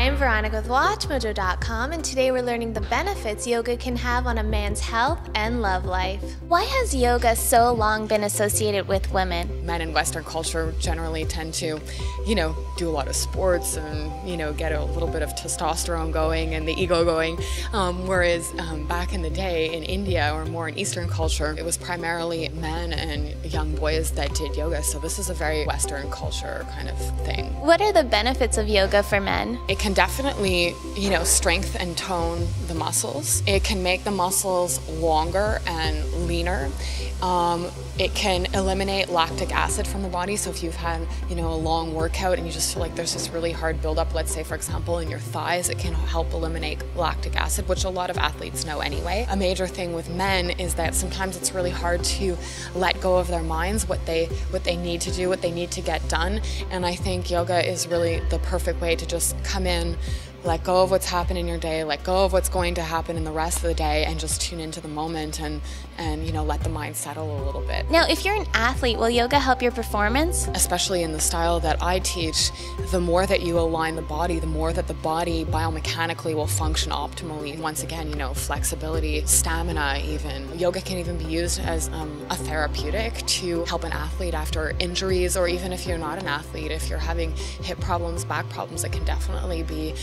I'm Veronica with WatchMojo.com, and today we're learning the benefits yoga can have on a man's health and love life. Why has yoga so long been associated with women? Men in Western culture generally tend to, do a lot of sports and, get a little bit of testosterone going and the ego going. Whereas back in the day in India or more in Eastern culture, it was primarily men and young boys that did yoga. So this is a very Western culture kind of thing. What are the benefits of yoga for men? It can definitely, strengthen and tone the muscles. It can make the muscles longer and leaner. It can eliminate lactic acid from the body. So if you've had, a long workout and you just feel like there's this really hard buildup, let's say, for example, in your thighs, it can help eliminate lactic acid, which a lot of athletes know anyway. A major thing with men is that sometimes it's really hard to let go of their minds, what they need to do, what they need to get done. And I think yoga is really the perfect way to just come in, let go of what's happened in your day, let go of what's going to happen in the rest of the day, and just tune into the moment and let the mind settle a little bit. Now, if you're an athlete, will yoga help your performance? Especially in the style that I teach, the more that you align the body, the more that the body biomechanically will function optimally. Once again, flexibility, stamina even. Yoga can even be used as a therapeutic to help an athlete after injuries, or even if you're not an athlete, if you're having hip problems, back problems, it can definitely be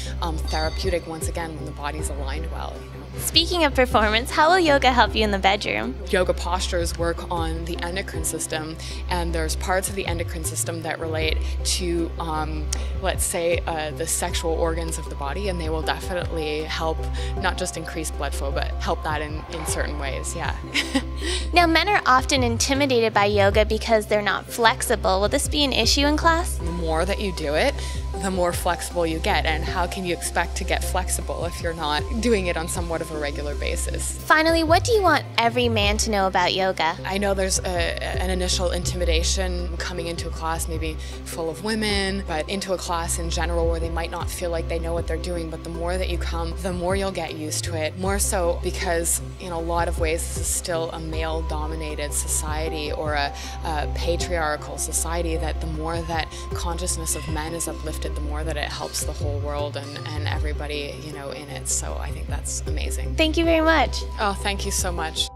therapeutic once again when the body's aligned well. Speaking of performance, how will yoga help you in the bedroom? Yoga postures work on the endocrine system, and there's parts of the endocrine system that relate to, let's say, the sexual organs of the body, and they will definitely help not just increase blood flow, but help that in certain ways, yeah. Now, men are often intimidated by yoga because they're not flexible. Will this be an issue in class? The more that you do it, the more flexible you get, and how can you expect to get flexible if you're not doing it on somewhat of a regular basis? Finally, what do you want every man to know about yoga? I know there's an initial intimidation coming into a class maybe full of women, but into a class in general where they might not feel like they know what they're doing, but the more that you come, the more you'll get used to it. More so because in a lot of ways this is still a male-dominated society or a patriarchal society, that the more that consciousness of men is uplifted, the more that it helps the whole world and everybody, in it. So I think that's amazing. Thank you very much. Oh, thank you so much.